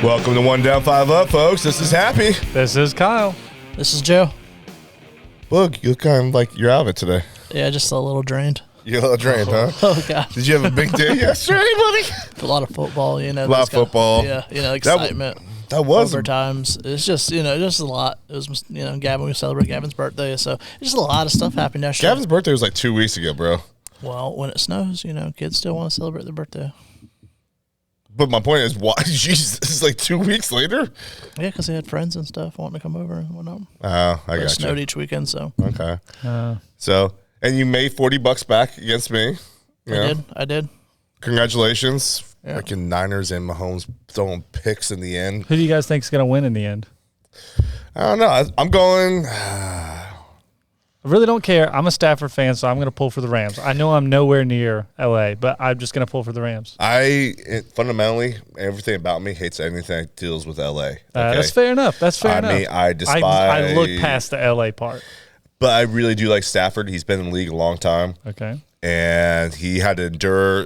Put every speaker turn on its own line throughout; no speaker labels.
Welcome to One Down, Five Up, folks. This is Happy.
This is Kyle.
This is Joe.
Look, you look kind of like you're out of it today.
Yeah, just a little drained.
You're a little drained, huh?
Oh, God.
Did you have a big day yesterday, buddy?
A lot of football,
A lot of football.
Excitement.
That was
overtimes. It's just, just a lot. It was, Gavin, we celebrate Gavin's birthday, so just a lot of stuff happened yesterday.
Gavin's birthday was like 2 weeks ago, bro.
Well, when it snows, kids still want to celebrate their birthday.
But my point is, why? Jesus, this is like 2 weeks later?
Yeah, because they had friends and stuff wanting to come over and whatnot.
Oh, I got you.
It snowed each weekend, so.
Okay. And you made $40 back against me.
I did.
Congratulations.
Yeah.
Freaking Niners and Mahomes throwing picks in the end.
Who do you guys think is going to win in the end?
I don't know. I'm going.
I really don't care. I'm a Stafford fan, so I'm going to pull for the Rams. I know I'm nowhere near L.A., but I'm just going to pull for the Rams.
Fundamentally, everything about me hates anything that deals with L.A. Okay?
That's fair enough. I
mean, I despise.
I look past the L.A. part.
But I really do like Stafford. He's been in the league a long time.
Okay.
And he had to endure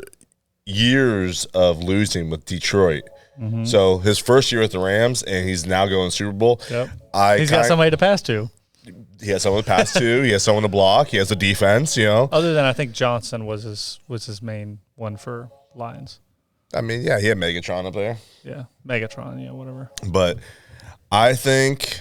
years of losing with Detroit. Mm-hmm. So his first year with the Rams, and he's now going Super Bowl.
Yep. He's got somebody to pass to.
He has someone to pass to. He has someone to block. He has a defense,
Other than I think Johnson was his main one for Lions.
I mean, yeah, he had Megatron up there.
Yeah, Megatron, whatever.
But I think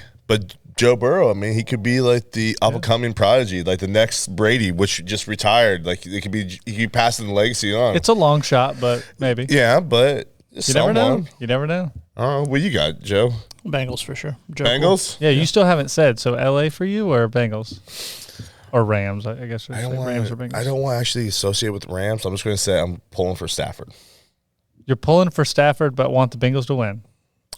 Joe Burrow, I mean, he could be like the up-and-coming prodigy, like the next Brady, which just retired. Like he could pass the legacy on.
It's a long shot, but maybe.
Yeah, but
you never know. You never know.
Oh, what you got, Joe?
Bengals for sure.
Bengals?
Yeah, you still haven't said. So LA for you or Bengals? Or Rams, I guess. Rams or Bengals.
I don't want to actually associate with the Rams. I'm just going to say I'm pulling for Stafford.
You're pulling for Stafford, but want the Bengals to win.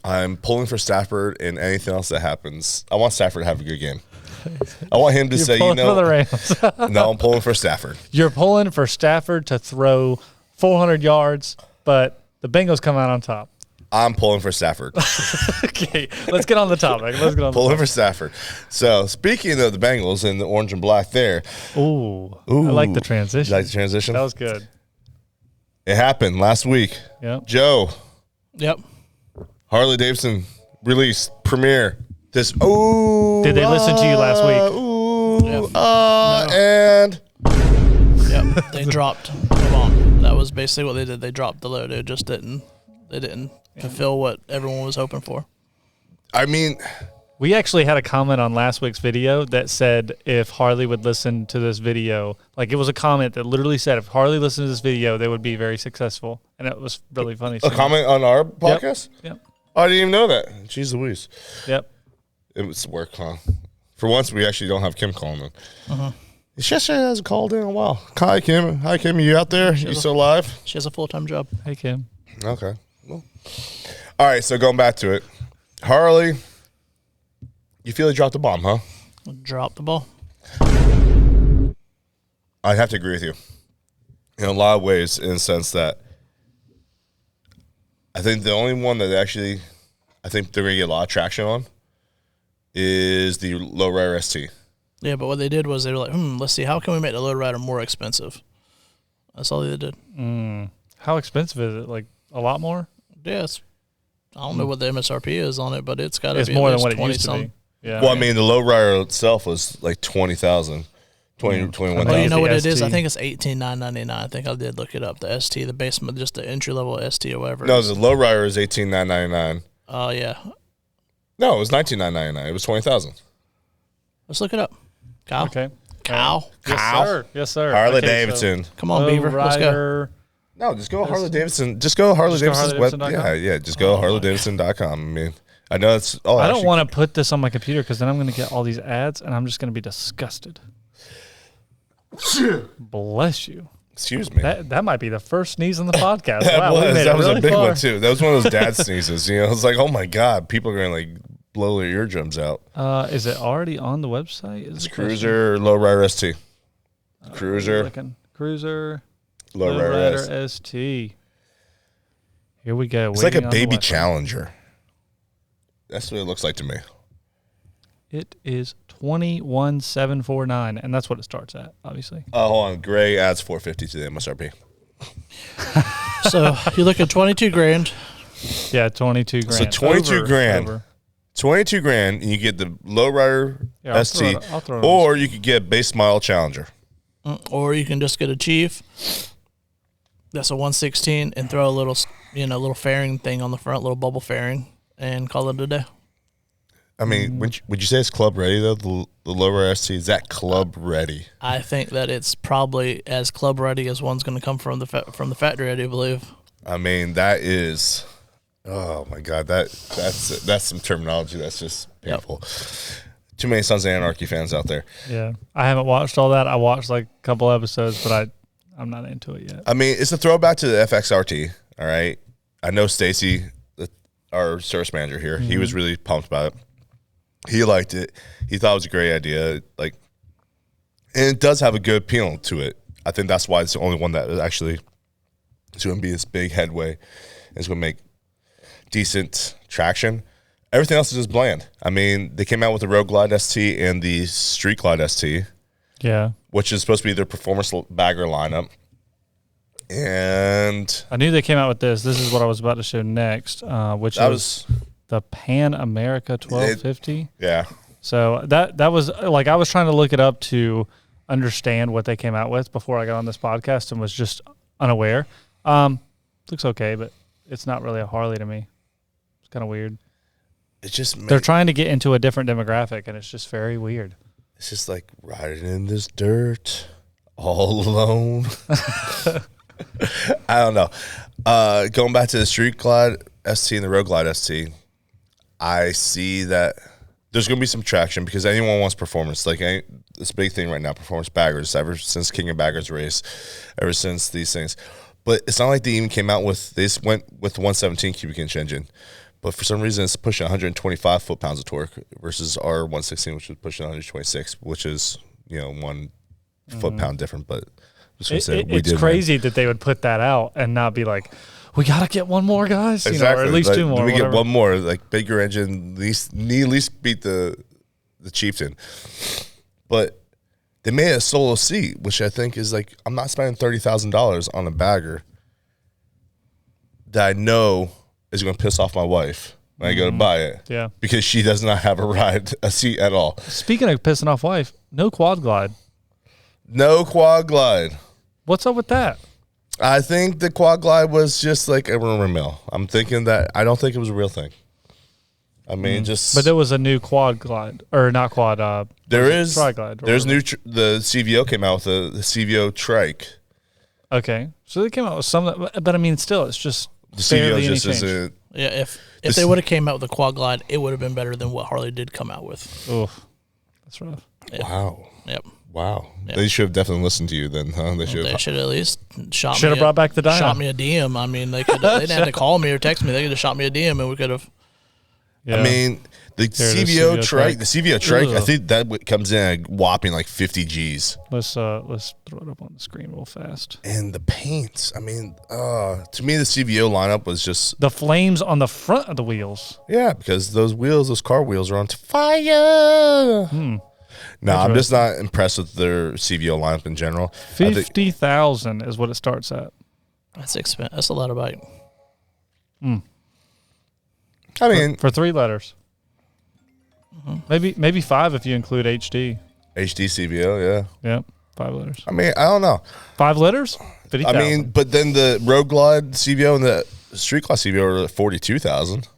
I'm pulling for Stafford and anything else that happens. I want Stafford to have a good game. I want him to say,
for the Rams.
No, I'm pulling for Stafford.
You're pulling for Stafford to throw 400 yards, but the Bengals come out on top.
I'm pulling for Stafford.
Okay, let's get on the topic.
Pulling for Stafford. So, speaking of the Bengals and the orange and black there.
Ooh. I like the transition.
You like the transition?
That was good.
It happened last week.
Yep.
Joe.
Yep.
Harley Davidson release premiere.
Did they listen to you last week?
And.
Yep. They dropped the bomb. That was basically what they did. They dropped the load. It just didn't. They didn't fulfill what everyone was hoping for.
I mean,
we actually had a comment on last week's video that said if Harley would listen to this video, like it was a comment that literally said if Harley listened to this video, they would be very successful. And it was really funny.
A comment on our podcast?
Yep.
Oh, I didn't even know that. Jeez Louise.
Yep.
It was work, huh? For once, we actually don't have Kim calling in.
Uh-huh.
She hasn't called in a while. Hi, Kim. Hi, Kim. You out there? You still alive?
She has a full-time job.
Hey, Kim.
Okay. Well. All right, so going back to it. Harley, you feel he dropped the bomb, huh?
Dropped the ball.
I have to agree with you in a lot of ways, in the sense that I think the only one that actually I think they're going to get a lot of traction on is the lowrider ST.
Yeah, but what they did was they were like, let's see, how can we make the lowrider more expensive? That's all they did.
How expensive is it? Like a lot more?
Yeah, I don't know what the MSRP is on it, but it's got to be
more
at
than
least
what it used to be. Yeah.
Well, I mean, the lowrider itself was like $20,000, $21,000.
Well, you know what it is? I think it's $18,999. I think I did look it up. The ST, the base, just the entry level ST or whatever.
No, the lowrider is $18,999.
Oh yeah.
No, it was $19,999. It was $20,000.
Let's look it up. Kyle.
Okay.
Kyle.
Yes, sir.
Harley Davidson.
Come on, Beaver. Let's go.
No, just go Harley Davidson. Just go Harley Davidson's web.
Harley-Davidson.com?
Yeah. Just go HarleyDavidson.com. I mean, I know it's. Oh,
I don't want to put this on my computer because then I'm going to get all these ads and I'm just going to be disgusted. Bless you.
Excuse me.
That might be the first sneeze on the podcast.
That
wow,
was
really
a big
far.
one too. That was one of those dad sneezes. It was like, oh my god, people are going to like blow their eardrums out.
Is it already on the website?
It's Cruiser Lowrider ST. Cruiser.
Cruiser.
Lowrider
ST. Here we go.
It's like a baby Challenger. That's what it looks like to me.
It is 21,749, and that's what it starts at, obviously.
Oh, hold on. Gray adds $450 to the MSRP.
So you look at $22,000
Yeah, 22 grand.
So 22 grand.
Over.
22 grand, and you get the lowrider ST,
I'll throw it
or you could get base model Challenger.
Or you can just get a Chief. That's a 116 and throw a little, little fairing thing on the front, little bubble fairing, and call it a day.
I mean, would you say it's club ready though? The lower ST, is that club ready?
I think that it's probably as club ready as one's going to come from the factory. I do believe.
I mean, that is, oh my God, that's some terminology that's just painful. Yep. Too many Sons of Anarchy fans out there.
Yeah, I haven't watched all that. I watched like a couple episodes, but I'm not into it yet.
I mean, it's a throwback to the FXRT. All right, I know Stacy, our service manager here. He was really pumped about it. He liked it. He thought it was a great idea. And it does have a good appeal to it. I think that's why it's the only one that actually is going to be this big headway. It's going to make decent traction. Everything else is just bland. I mean, they came out with the Road Glide ST and the Street Glide ST. Yeah. Which is supposed to be their performance bagger lineup. And
I knew they came out with this. This is what I was about to show next, which was the Pan America 1250.
Yeah.
So that was like, I was trying to look it up to understand what they came out with before I got on this podcast and was just unaware. Looks okay, but it's not really a Harley to me. It's kind of weird.
It's just
they're trying to get into a different demographic, and it's just very weird.
It's just like riding in this dirt all alone. I don't know. Going back to the Street Glide ST and the Road Glide ST, I see that there's going to be some traction because anyone wants performance. This big thing right now, performance baggers, ever since King of Baggers race, ever since these things. But it's not like they even came out with, they just went with the 117 cubic inch engine. But for some reason, it's pushing 125 foot-pounds of torque versus our 116, which was pushing 126, which is, 1 foot-pound different. But
it's crazy that they would put that out and not be like, we got to get one more, guys.
Exactly.
Or at least two more.
We get one more, bigger engine, at least beat the Chieftain. But they made a solo seat, which I think is I'm not spending $30,000 on a bagger that I know is going to piss off my wife when I go to buy it.
Yeah.
Because she does not have a seat at all.
Speaking of pissing off wife, no quad glide.
No quad glide.
What's up with that?
I think the quad glide was just like a rumor mill. I'm thinking that I don't think it was a real thing. I mean,
But there was a new quad glide, or not quad.
There is.
Tri-glide.
There's new. The CVO came out with the CVO trike.
Okay, so they came out with some, but I mean, still, it's just
the CVO just isn't.
Yeah, if they would have came out with a quad glide, it would have been better than what Harley did come out with.
Oof, that's rough.
Yep.
Wow.
Yep.
Wow.
Yep.
They should have definitely listened to you then, huh?
They should at least shot
should have brought back the Dyna.
Shot me a DM. I mean, they didn't have to call me or text me. They could have shot me a DM and we could have.
Yeah. I mean, the CVO trike, I think that comes in a whopping 50 G's.
Let's throw it up on the screen real fast.
And the paints, I mean, to me the CVO lineup was just
the flames on the front of the wheels.
Yeah, because those car wheels are on fire. No, I'm just not impressed with their CVO lineup in general.
50,000 is what it starts at.
That's expensive. That's a lot of bike.
I mean,
for 3 letters. Maybe 5 if you include HD.
HD CVO, yeah.
Yep, 5 letters.
I mean, I don't know.
5 letters? 50,000.
I mean, but then the Road Glide CVO and the Street Glide CVO are 42,000.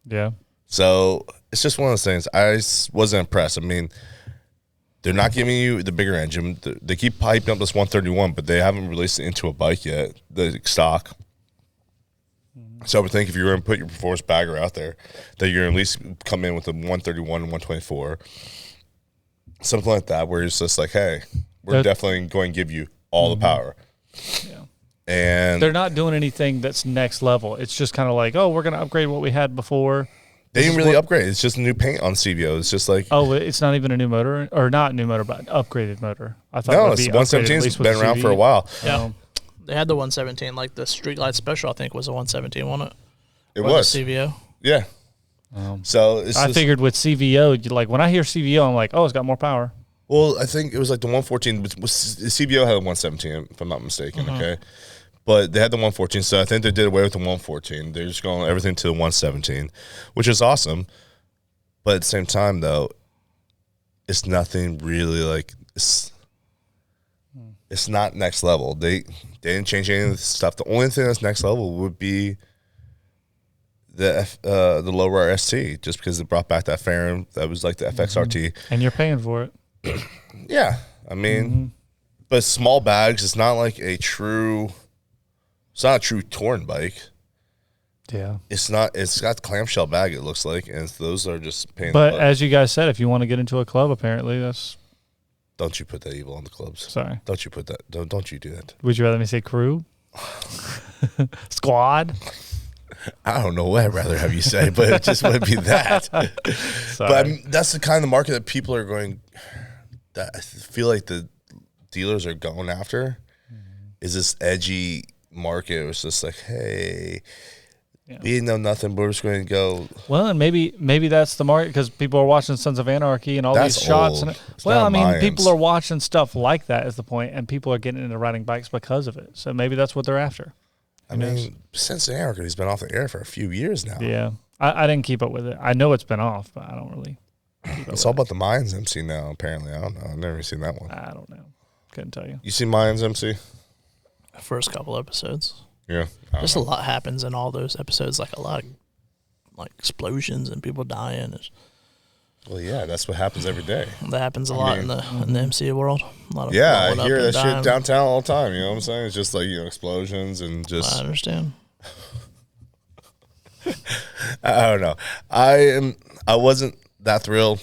Yeah.
So it's just one of those things. I wasn't impressed. I mean, they're not giving you the bigger engine. They keep piping up this 131, but they haven't released it into a bike yet, the stock. So I would think if you're going to put your performance bagger out there, that you're at least come in with a 131 and 124, something like that, where it's just like, hey, we're definitely going to give you all the power.
Yeah.
And
they're not doing anything that's next level. It's just kind of like, oh, we're going to upgrade what we had before.
They didn't really upgrade. It's just a new paint on CVO. It's just like,
oh, it's not even a new motor, or not new motor, but an upgraded motor. I thought
no, it's 117's been around for a while.
Yeah. They had the 117, like the Street Glide Special, I think, was a 117, wasn't it?
It was.
The CVO.
Yeah. So
I figured with CVO, when I hear CVO, I'm like, oh, it's got more power.
Well, I think it was like the 114. The CVO had a 117, if I'm not mistaken, okay? But they had the 114, so I think they did away with the 114. They're just going everything to the 117, which is awesome. But at the same time, though, it's nothing really like it's not next level. They didn't change any of the stuff. The only thing that's next level would be the lower ST, just because it brought back that fairing that was like the FXRT.
And you're paying for it.
Yeah, I mean, but small bags. It's not like a true. It's not a true touring bike.
Yeah.
It's not. It's got the clamshell bag. It looks like, and those are just pain.
But as you guys said, if you want to get into a club, apparently that's.
Don't you put that evil on the clubs?
Sorry.
Don't you put that? Don't you do that?
Would you rather me say crew? Squad?
I don't know what I'd rather have you say, but it just would be that.
Sorry.
But I mean, that's the kind of market that people are going. That I feel like the dealers are going after. Is this edgy market? It's just like, hey. Yeah. We know nothing, but we're just going to go.
Well, and maybe that's the market because people are watching Sons of Anarchy and all these shots. And well, I mean, people are watching stuff like that is the point, and people are getting into riding bikes because of it. So maybe that's what they're after.
I mean, Sons of Anarchy has been off the air for a few years now.
Yeah, I didn't keep up with it. I know it's been off, but I don't really.
It's all about the Mayans MC now. Apparently, I don't know. I've never seen that one.
I don't know. Couldn't tell you.
You see Mayans MC?
First couple episodes.
Yeah,
just a lot happens in all those episodes, like a lot of like explosions and people dying.
Well, yeah, that's what happens every day.
That happens a lot in the MC world. A lot of
I hear that shit downtown all the time. You know what I'm saying? It's just like explosions and just.
I understand.
I don't know. I wasn't that thrilled,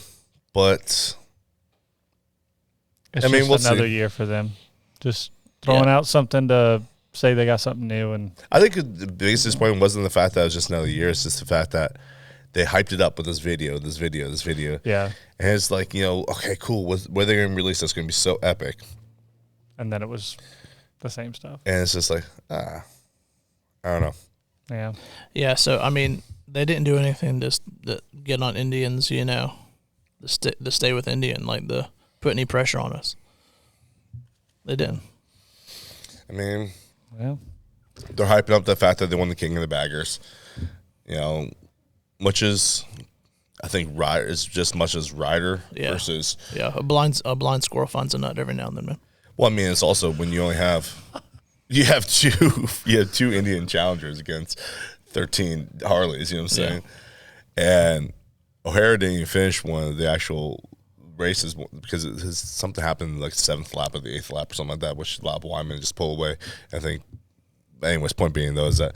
but
it's we'll another see. Year for them. Just throwing out something to. Say they got something new, and
I think the biggest disappointment wasn't the fact that it was just another year. It's just the fact that they hyped it up with this video.
Yeah,
and it's like okay, cool. Where they're going to release that's going to be so epic,
and then it was the same stuff.
And it's just like I don't know.
Yeah. So I mean, they didn't do anything to get on Indians. To stay with Indian, like the put any pressure on us. They didn't.
I mean.
Well,
they're hyping up the fact that they won the King of the Baggers, which is, I think, is just much as rider versus
a blind squirrel finds a nut every now and then, man.
Well, I mean, it's also when you only have two Indian challengers against 13 Harleys. You know what I'm saying? Yeah. And O'Hara didn't even finish one of the actual races because something happened like the 7th lap or the 8th lap or something like that, which lap Wyman just pulled away. I think. Anyways, point being though is that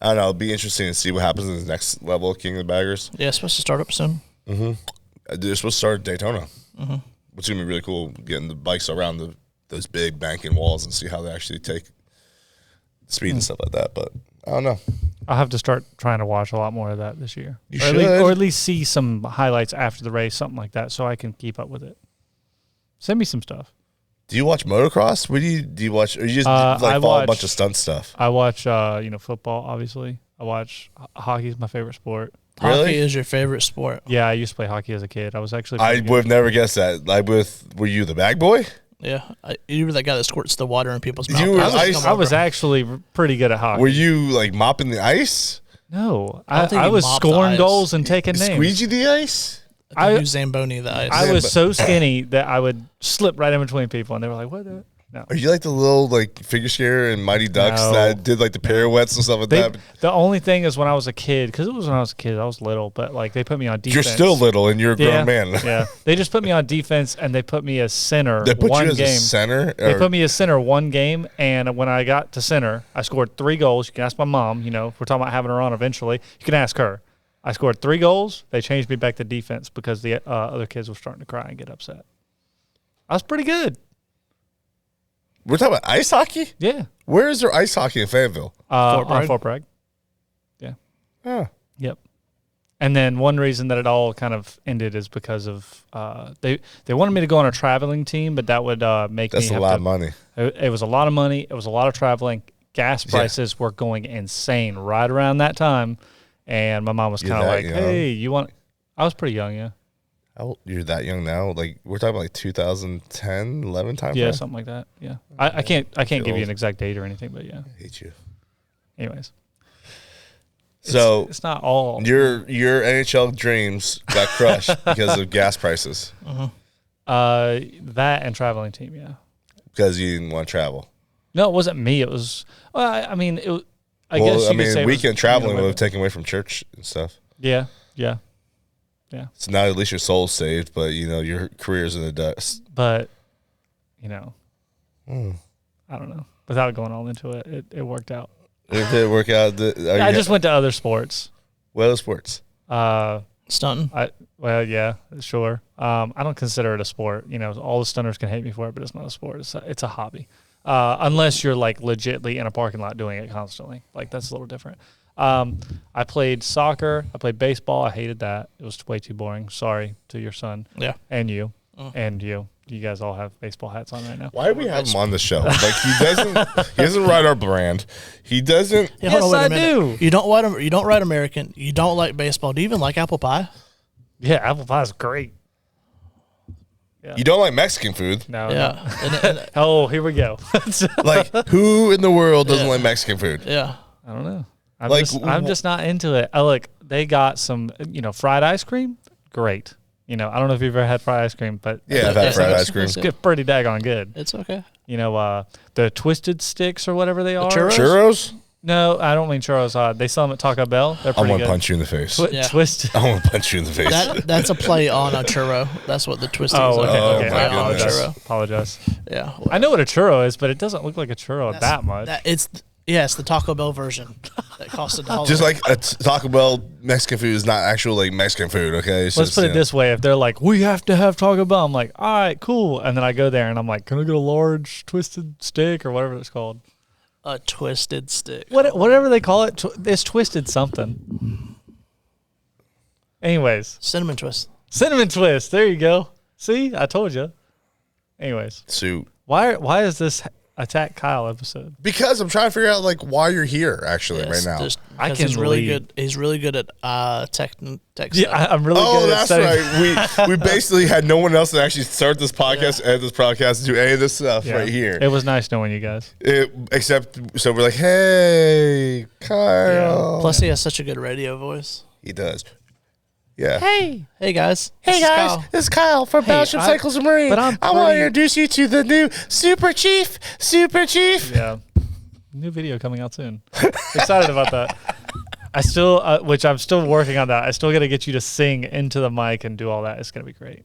I don't know. It'll be interesting to see what happens in the next level of King of the Baggers.
Yeah, it's supposed to start up soon.
Mm-hmm. They're supposed to start at Daytona, which is gonna be really cool. Getting the bikes around those big banking walls and see how they actually take speed and stuff like that. But I don't know.
I'll have to start trying to watch a lot more of that this year.
You should.
Or at least see some highlights after the race, something like that, so I can keep up with it. Send me some stuff.
Do you watch motocross? What do you watch? Or you just follow a bunch of stunt stuff?
I watch, football, obviously. I watch hockey is my favorite sport.
Really?
Hockey is your favorite sport?
Yeah, I used to play hockey as a kid. I was actually.
I would have never guessed that. Were you the bag boy?
Yeah, you were that guy that squirts the water in people's mouth.
I was actually pretty good at hockey.
Were you like mopping the ice?
No, I was scoring goals and taking names.
Squeegee the ice?
I Zamboni the ice.
I was so skinny that I would slip right in between people, and they were like, "What?" No.
Are you like the little figure skater and Mighty Ducks that did the pirouettes and stuff like that?
The only thing is when I was a kid, because it was when I was a kid, I was little, but they put me on defense.
You're still little and you're a grown man.
Yeah, they just put me on defense and they put me as center.
They put
one
you as
game.
a center.
They put me as center one game, and when I got to center, I scored 3 goals. You can ask my mom. If we're talking about having her on eventually, you can ask her. I scored 3 goals. They changed me back to defense because the other kids were starting to cry and get upset. I was pretty good.
We're talking about ice hockey?
Yeah.
Where is there ice hockey in Fayetteville?
Fort Bragg. Yeah.
Oh.
Yep. And then one reason that it all kind of ended is because of they wanted me to go on a traveling team, but that would make
That's
me
a lot of money.
It was a lot of money. It was a lot of traveling. Gas prices were going insane right around that time. And my mom was kind of like, "Hey, you want?" I was pretty young, yeah.
You're that young now? Like we're talking about like 2010, 11 time.
Yeah,
frame?
something like that. Yeah, I can't give you
old.
an exact date or anything, but yeah.
I hate you.
Anyways,
So
it's not all
your NHL dreams got crushed because of gas prices.
that and traveling team. Yeah.
Because you didn't want to travel.
No, it wasn't me. It was. Well, I mean, it. I guess you could say it was,
weekend traveling would have taken away from church and stuff.
Yeah.
So now at least your soul's saved, but your career's in the dust.
But I don't know. Without going all into it, it worked out.
It did work out.
I just went to other sports.
What other sports?
Stunting.
Well, yeah, sure. I don't consider it a sport. All the stunners can hate me for it, but it's not a sport. It's a hobby. Unless you're like legitly in a parking lot doing it constantly. Like that's a little different. I played soccer. I played baseball. I hated that. It was way too boring. Sorry to your son.
Yeah.
And you. And you. You guys all have baseball hats on right now.
Why do we have him on the show? Like he doesn't ride our brand. He doesn't.
Yeah, hold on, wait a
I
minute.
do.
You don't ride American. You don't like baseball. Do you even like apple pie?
Yeah, apple pie is great. Yeah.
You don't like Mexican food.
No.
Yeah.
No. Oh, here we go.
Like who in the world doesn't like Mexican food?
Yeah.
I don't know. I'm just not into it. Look, they got some, fried ice cream. Great. I don't know if you've ever had fried ice cream, but
Yeah, I've had fried ice cream.
it's pretty daggone good.
It's okay.
The twisted sticks or whatever they are.
Churros?
No, I don't mean churros. They sell them at Taco Bell. They're
I
pretty
want
good.
to punch you in the face.
Yeah.
Twisted.
I want to punch you in the face.
That's a play on a churro. That's what the twisted is.
Oh, okay.
Oh,
okay.
my
I
goodness.
apologize.
Yeah.
I know what a churro is, but it doesn't look like a churro that much.
It's the Taco Bell version that costs $1.
Just like a Taco Bell Mexican food is not actual like Mexican food, okay?
Let's put it this way. If they're like, we have to have Taco Bell, I'm like, all right, cool. And then I go there and I'm like, can I get a large twisted stick or whatever it's called?
A twisted stick.
Whatever they call it, it's twisted something. Anyways.
Cinnamon twist.
Cinnamon twist. There you go. See? I told you. Anyways.
Suit.
Why is this Attack Kyle episode?
Because I'm trying to figure out like why you're here actually right now.
I can
he's really
lead.
good. He's really good at tech
Yeah,
stuff.
I'm really good at
That's
studying.
right. We basically had no one else to actually start this podcast, edit this podcast, do any of this stuff
Yeah.
right here.
It was nice knowing you guys.
So we're like, hey, Kyle.
Yeah. Plus, he has such a good radio voice.
He does. Yeah.
Hey guys.
Hey
This is
guys,
Kyle.
this is Kyle from Battleship Cycles and Marine.
but I'm
I want to
pretty-
introduce you to the new Super Chief.
Yeah. New video coming out soon. Excited about that. I still, which I'm still working on that. I still got to get you to sing into the mic and do all that. It's going to be great.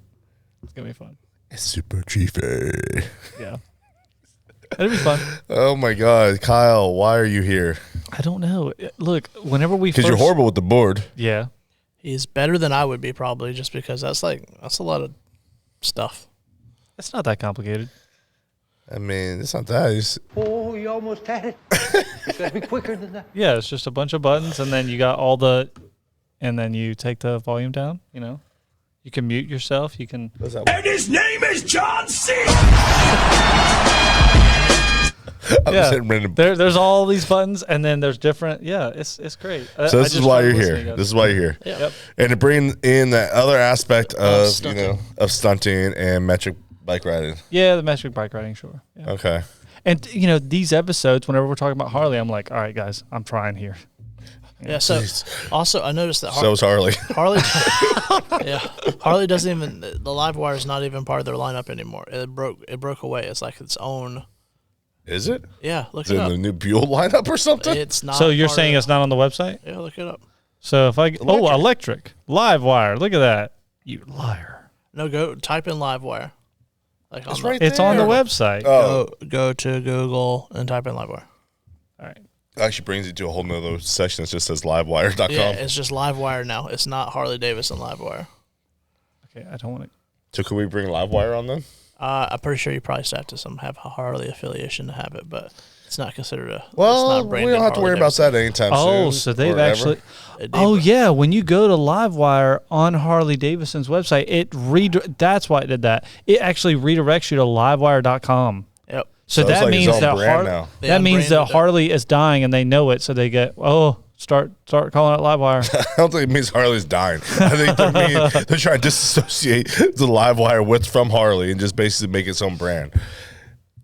It's going to be fun.
Super Chief.
Yeah. It'll be fun.
Oh my God, Kyle, why are you here?
I don't know. Look, whenever we
Because you're horrible with the board.
Yeah.
He's better than I would be probably, just because that's a lot of stuff.
It's not that complicated.
I mean, it's not that. It's,
Oh, you almost had it. It's got to be quicker than that.
Yeah, it's just a bunch of buttons, and then you got and then you take the volume down. You can mute yourself. You can.
what's that?
And his name is John C.
I'm just hitting random.
There's all these buttons, and then there's different. Yeah, it's great.
So this is why you're here. This is why you're here.
Yep.
And to bring in that other aspect of
stunting.
of stunting and metric bike riding.
Yeah, the metric bike riding, sure. Yeah.
Okay.
And these episodes, whenever we're talking about Harley, I'm like, all right, guys, I'm trying here.
Yeah. So also, I noticed that
So is Harley.
Harley. Yeah. Harley doesn't even. The live wire is not even part of their lineup anymore. It broke away. It's like its own.
Is it?
Yeah. Look
Is
it
it
up.
the new Buell lineup or something?
It's not.
So you're
part
saying
of-
it's not on the website?
Yeah. Look it up.
So if electric live wire, look at that, you liar!
No, go type in live wire. Like
It's
the-
right
It's on the
there.
website.
Oh,
Go to Google and type in live wire.
All right.
it actually brings you to a whole nother section that just says livewire.com.
Yeah, it's just live wire now. It's not Harley Davidson live wire.
Okay, I don't want to.
So could we bring livewire on then?
I'm pretty sure you probably still have to have a Harley affiliation to have it, but it's not considered a.
Well,
it's not
we
branded
don't have to
Harley
worry about
Davidson.
that anytime soon.
Oh, so they've
or ever.
actually.
It did,
Oh
but-
yeah, when you go to Livewire on Harley Davidson's website, that's why it did that. It actually redirects you to livewire.com.
Yep.
So
So it's
that
like its
means
own
that
brand now.
They
that means that
unbranded it.
Harley is dying, and they know it. So they get Start calling it Livewire.
I don't think it means Harley's dying. I think they're trying to disassociate the Livewire with from Harley and just basically make its own brand.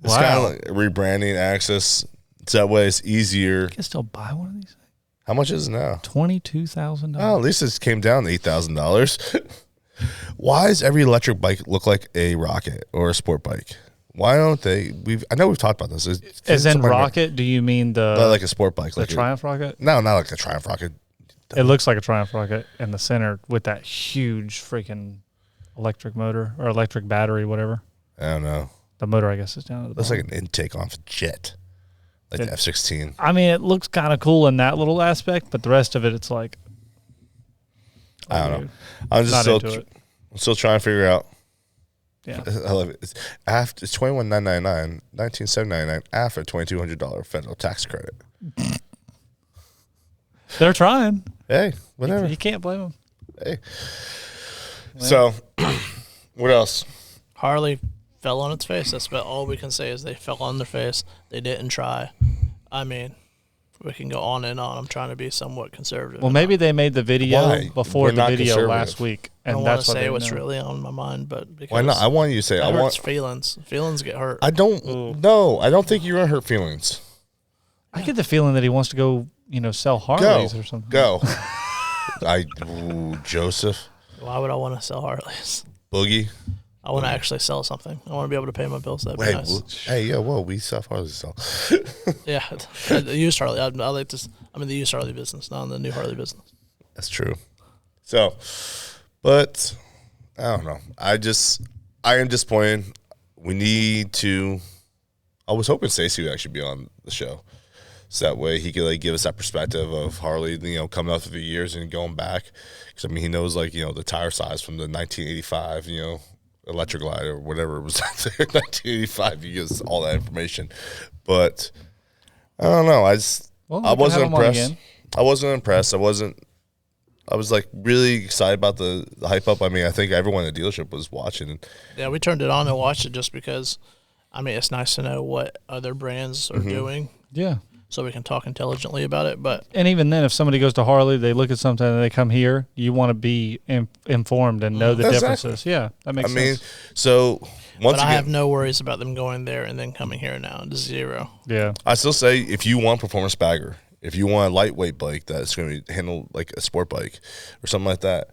It's kind of like rebranding access. So that way it's easier.
You can still buy one of these things.
How much is it now?
$22,000.
Oh, at least it came down to $8,000. Why does every electric bike look like a rocket or a sport bike? Why don't they? I know we've talked about this.
As in rocket, do you mean
like a sport bike?
The
like
Triumph rocket?
No, not like a Triumph rocket.
It looks like a Triumph rocket in the center with that huge freaking electric motor or electric battery, whatever.
I don't know.
The motor, I guess, is down at the
Looks
bottom.
like an intake off a jet, like the F-16.
I mean, it looks kind of cool in that little aspect, but the rest of it, it's like,
I don't know. I'm just still trying to figure out.
Yeah,
I love it. It's $21,999, $19,799 after $2,200 federal tax credit.
they're trying.
Hey, whatever.
You can't blame them.
Hey. So, what else?
Harley fell on its face. That's about all we can say is they fell on their face. They didn't try. I mean, we can go on and on. I'm trying to be somewhat conservative.
Well, maybe they made the video
Why?
before
We're
the
not
video
conservative.
last week,
I
and
don't want
that's
to
what
say
they
what's
know.
really on my mind, but because
Why not? I want you to say.
that
I
hurts
want.
feelings. Feelings get hurt.
I don't. No, I don't think you're gonna hurt feelings.
I get the feeling that he wants to go, sell Harleys or something.
Go. Joseph
Why would I want to sell Harleys?
Boogie.
I want to actually sell something. I want to be able to pay my bills. That'd be nice.
We sell Harleys to sell.
Yeah, the used Harley. I like this. I'm in the used Harley business, not in the new Harley business.
That's true. So, but I don't know. I am disappointed. We need to. I was hoping Stacey would actually be on the show, so that way he could give us that perspective of Harley, coming out through the years and going back. Because he knows the tire size from the 1985, Electric Glide or whatever it was out there, 1985. He gives all that information, but I don't know. I wasn't impressed. I wasn't impressed. I was really excited about the hype up. I mean, I think everyone in the dealership was watching.
Yeah, we turned it on and watched it just because. I mean, it's nice to know what other brands are doing.
Yeah.
So we can talk intelligently about it. But
And even then, if somebody goes to Harley, they look at something and they come here, you want to be informed and know the differences. Yeah, that makes sense.
So once
I
again,
have no worries about them going there and then coming here now. Zero.
Yeah.
I still say if you want performance bagger, if you want a lightweight bike that's going to handle like a sport bike or something like that,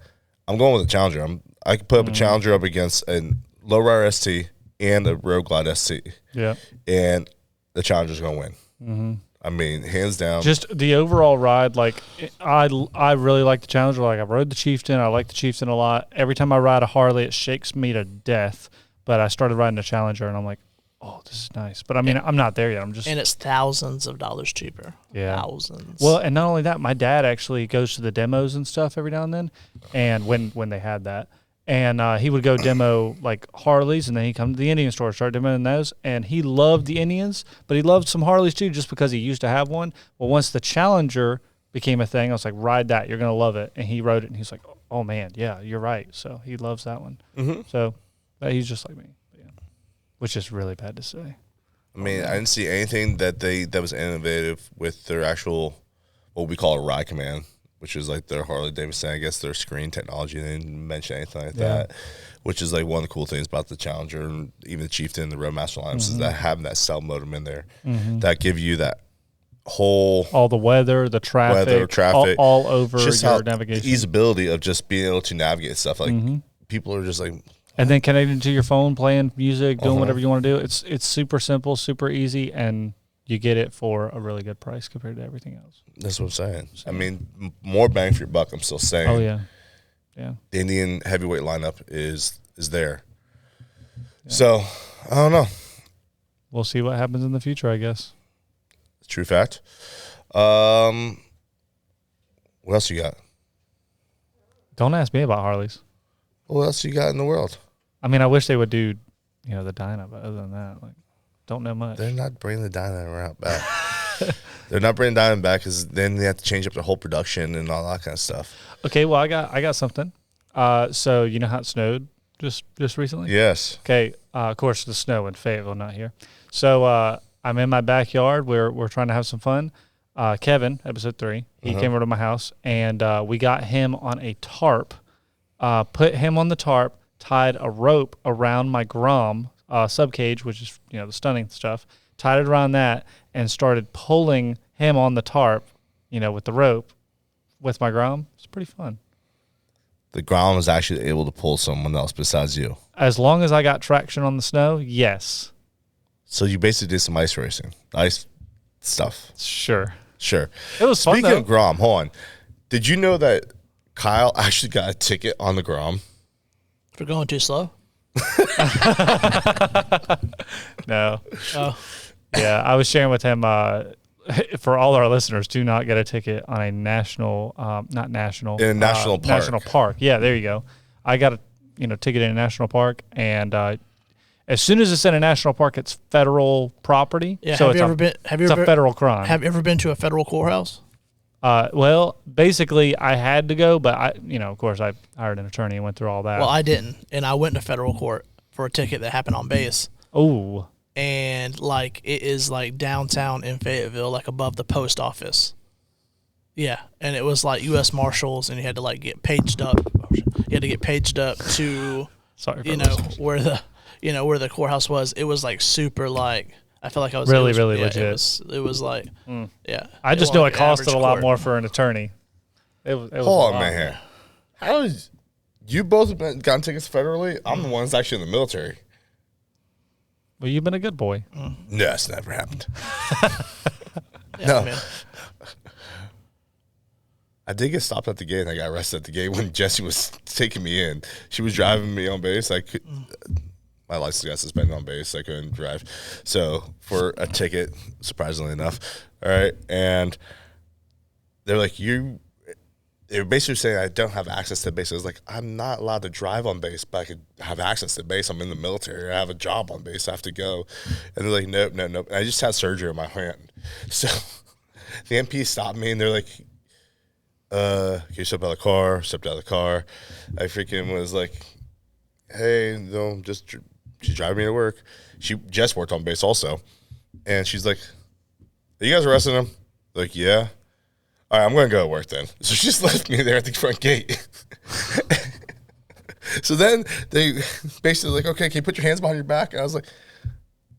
I'm going with a Challenger. I could put up a Challenger up against a Lowrider ST and a Road Glide ST.
Yeah.
And the Challenger's going to win. Mm-hmm. I mean, hands down.
Just the overall ride, I really like the Challenger. I rode the Chieftain. I like the Chieftain a lot. Every time I ride a Harley, it shakes me to death. But I started riding a Challenger, and I'm like, oh, this is nice. But, I mean, I'm not there yet.
And it's thousands of dollars cheaper.
Yeah.
Thousands.
Well, and not only that, my dad actually goes to the demos and stuff every now and then, and when they had that. And he would go demo Harleys, and then he'd come to the Indian store, start demoing those. And he loved the Indians, but he loved some Harleys too, just because he used to have one. Well, once the Challenger became a thing, I was like, ride that, you're gonna love it. And he rode it, and he's like, oh man, yeah, you're right. So he loves that one. Mm-hmm. So he's just like me, yeah. Which is really bad to say.
I mean, I didn't see anything that was innovative with their actual what we call a ride command, which is their Harley Davidson, I guess their screen technology. They didn't mention anything like that, which is one of the cool things about the Challenger and even the Chieftain, the Roadmaster lineups, is that having that cell modem in there that give you that whole
all the weather, the traffic, all over
just
your navigation,
the easeability of just being able to navigate stuff. People are just
and then connecting to your phone, playing music, doing whatever you want to do. It's super simple, super easy, and you get it for a really good price compared to everything else.
That's what I'm saying. I mean, more bang for your buck. I'm still saying.
Oh yeah, yeah.
The Indian heavyweight lineup is there. Yeah. So I don't know.
We'll see what happens in the future, I guess.
True fact. What else you got?
Don't ask me about Harleys.
What else you got in the world?
I mean, I wish they would do, the Dyna, but other than that, don't know much.
They're not bringing the Dyna back. They're not bringing Dyna back because then they have to change up the whole production and all that kind of stuff.
Okay, well, I got something. So you know how it snowed just recently?
Yes.
Okay. Of course, the snow in Fayetteville, not here. So I'm in my backyard. We're trying to have some fun. Kevin, episode 3. He came over to my house, and we got him on a tarp, put him on the tarp, tied a rope around my Grom subcage, which is, the stunning stuff, tied it around that, and started pulling him on the tarp, with the rope with my Grom. It's pretty fun.
The Grom was actually able to pull someone else besides you.
As long as I got traction on the snow, yes.
So you basically did some ice racing, ice stuff.
Sure.
It
was fun,
Speaking
though.
of Grom, hold on. Did you know that Kyle actually got a ticket on the Grom?
For going too slow.
No.
Oh,
Yeah, I was sharing with him, for all our listeners, do not get a ticket on a national, not national.
In a national park.
National park. Yeah, there you go. I got a ticket in a national park, and as soon as it's in a national park, it's federal property.
yeah.
So
Have you
it's
ever
a federal crime.
Have you ever been to a federal courthouse?
Well, basically, I had to go, but of course, I hired an attorney and went through all that.
Well, I didn't, and I went to federal court for a ticket that happened on base.
Oh,
And it is downtown in Fayetteville, above the post office. Yeah, and it was U.S. Marshals, and you had to get paged up. You had to get paged up to
sorry for listeners.
where the courthouse was. It was super I felt like I was
Really,
it was,
really
yeah,
legit.
It was yeah.
I just know it
wasn't
costed a
average
lot
court.
more for an attorney. It was a
Hold on,
lot.
man. How is you both have gotten tickets federally? I'm the one that's actually in the military.
Well, you've been a good boy.
No, that's never happened.
Yeah,
No.
I mean,
I did get stopped at the gate, and I got arrested at the gate when Jessie was taking me in. She was driving me on base. My license got suspended on base. I couldn't drive. So for a ticket, surprisingly enough, all right, and they're like, they were basically saying I don't have access to base. I was like, I'm not allowed to drive on base, but I could have access to base. I'm in the military. I have a job on base. I have to go. And they're like, nope. And I just had surgery on my hand. So the MP stopped me, and they're like, can you step out of the car? Stepped out of the car. I freaking was like, hey, no, she's driving me to work. She just worked on base also. And she's like, are you guys arresting him? Like, yeah. All right, I'm going to go to work then. So she just left me there at the front gate. So then they basically like, okay, can you put your hands behind your back? And I was like,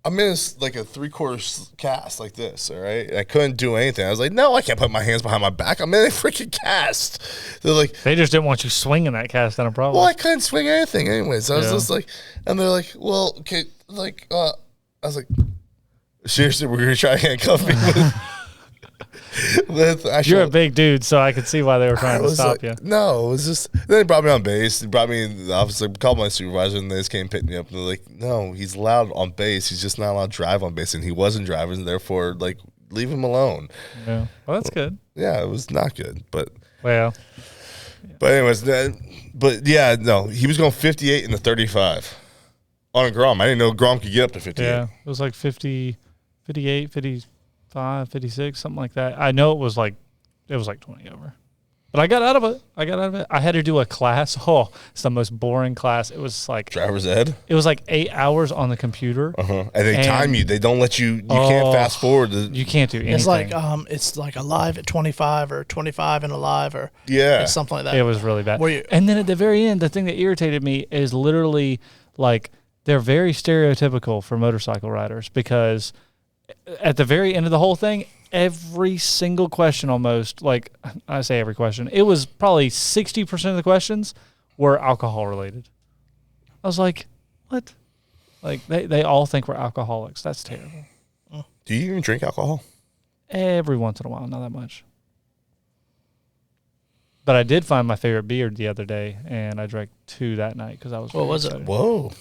I'm in a 3/4 cast like this, all right? And I couldn't do anything. I was like, no, I can't put my hands behind my back. I'm in a freaking cast. They're like,
They just didn't want you swinging that cast on a problem.
well, I couldn't swing anything anyways. So I was
Yeah.
just like, and they're like, well, okay, I was like, seriously, we're going to try to handcuff me with actual,
You're a big dude, so I could see why they were trying
I
to
was
stop
like,
you.
no, it was just, then they brought me on base. They brought me in the office, called my supervisor, and they just came and picked me up. And they're like, no, he's allowed on base. He's just not allowed to drive on base. And he wasn't driving, and therefore, leave him alone.
Yeah. Well, that's good.
Yeah, it was not good. But anyways, he was going 58 in the 35 on a Grom. I didn't know Grom could get up to 58.
Yeah. It was 50, 58, 55, 56, something like that. I know it was 20 over. But I got out of it. I had to do a class. Oh, it's the most boring class. It was
Driver's ed.
It was 8 hours on the computer.
And they time you. They don't let you. You can't fast forward.
You can't do anything.
it's alive at 25 or 25 and alive or
Yeah.
it's something like that.
It was really bad.
Were you-
And then at the very end, the thing that irritated me is literally they're very stereotypical for motorcycle riders because at the very end of the whole thing, every single question almost, I say every question, it was probably 60% of the questions were alcohol related. I was like, what? They all think we're alcoholics. That's terrible.
Do you even drink alcohol?
Every once in a while, not that much. But I did find my favorite beer the other day, and I drank 2 that night because I was.
What was it?
excited.
Whoa.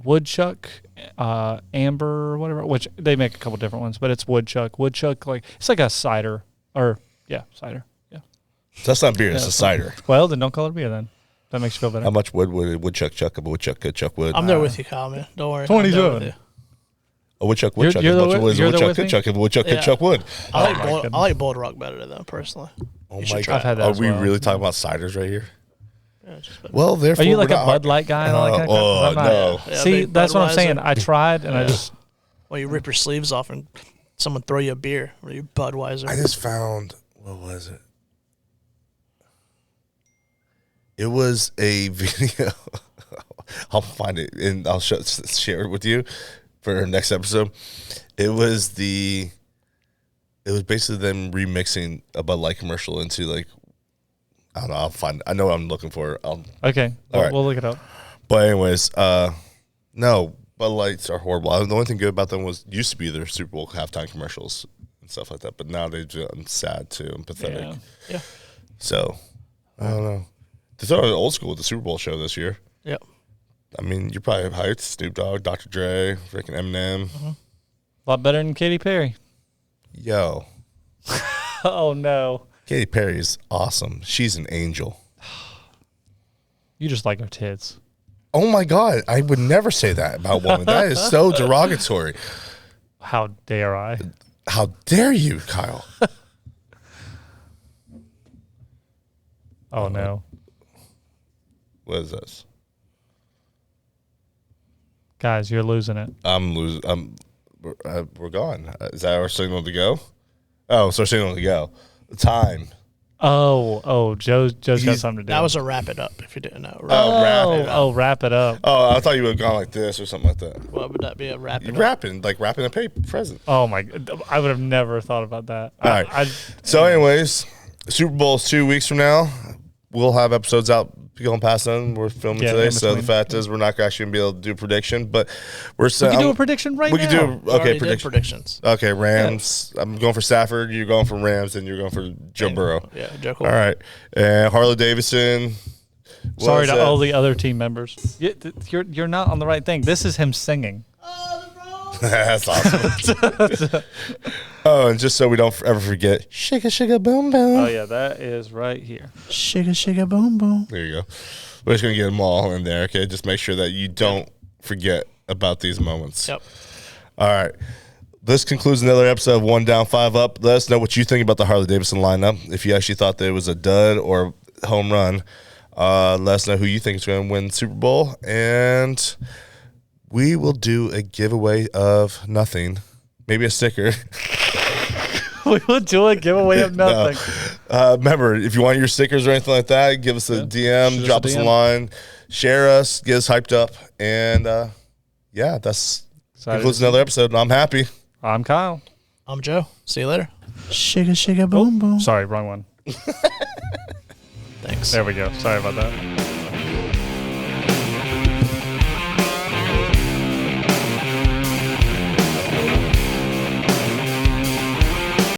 Woodchuck, amber, or whatever. Which they make a couple different ones, but it's woodchuck. Woodchuck, it's like a cider, cider. Yeah.
That's not beer. It's a cider.
Well, then don't call it beer. Then that makes you feel better.
How much wood would a woodchuck chuck? A woodchuck could chuck wood.
I'm there with you, Kyle, man. Don't worry.
27.
I'm there with you.
A woodchuck would chuck
You're
as
the
much
wi-
wood as a
you're the
woodchuck
with
could
me?
chuck if a woodchuck could
Yeah.
chuck wood.
goodness.
I like Boulder Rock better than personally.
Oh
You should
my
try
god.
I've had that
Are
as
we
well.
really talking about ciders right here?
Yeah, just better.
Well,
Are
therefore,
you like
we're
a
not-
Bud Light guy? Like that? 'Cause I'm not.
no.
Yeah,
See,
big
that's what I'm saying.
Budweiser.
I tried, and I
Yeah.
just
Well, you rip your sleeves off and someone throw you a beer or your Budweiser.
I just found, what was it? It was a video. I'll find it and I'll share it with you for our next episode. It was basically them remixing a Bud Light commercial into like, I don't know. I'll find. I know what I'm looking for.
Okay, we'll look it up.
But anyways, no, Bud Lights are horrible. The only thing good about them used to be their Super Bowl halftime commercials and stuff like that. But now I'm sad too. I'm pathetic.
Yeah.
So I don't know. They throw it old school with the Super Bowl show this year.
Yep.
I mean, you're probably hyped. Snoop Dogg, Dr. Dre, freaking Eminem.
A lot better than Katy Perry.
Yo,
Oh no,
Katy Perry's awesome. She's an angel.
you just like her tits.
Oh my God, I would never say that about a woman. That is so derogatory.
How dare I?
How dare you, Kyle?
Oh no,
What is this?
guys, you're losing it.
I'm losing. We're gone. Is that our signal to go? Oh, it's our signal to go. The time.
Joe's got something to do.
That was a wrap it up. If you didn't know.
Wrap it up.
Oh, I thought you would have gone like this or something like that.
What would that be? A wrap it
You're
up?
wrapping a paper present.
Oh my! I would have never thought about that.
All right. So, anyways, Super Bowl is 2 weeks from now. We'll have episodes out going past then. We're filming today, so the fact is we're not actually gonna be able to do a prediction, but we can
do a prediction right now.
We can do
predictions.
Okay, Rams. Yeah. I'm going for Stafford. You're going for Rams, and you're going for Joe Burrow.
Yeah, Joe Cool.
All right, and Harley Davidson.
Sorry to all the other team members. You're not on the right thing. This is him singing.
That's awesome. Oh, and just so we don't ever forget, shake a boom boom.
Oh yeah, that is right here.
Shigga boom boom.
There you go. We're just gonna get them all in there. Okay, just make sure that you don't forget about these moments.
Yep.
All right. This concludes another episode of One Down, Five Up. Let us know what you think about the Harley Davidson lineup. If you actually thought that it was a dud or home run, let us know who you think is going to win the Super Bowl, and we will do a giveaway of nothing, maybe a sticker.
We will do a giveaway of nothing.
No. Remember, if you want your stickers or anything like that, give us a DM, drop us a line, share us, get us hyped up, and that's concludes another episode. I'm happy.
I'm Kyle.
I'm Joe. See you later. Shigga boom boom.
Sorry, wrong one.
Thanks.
There we go. Sorry about that.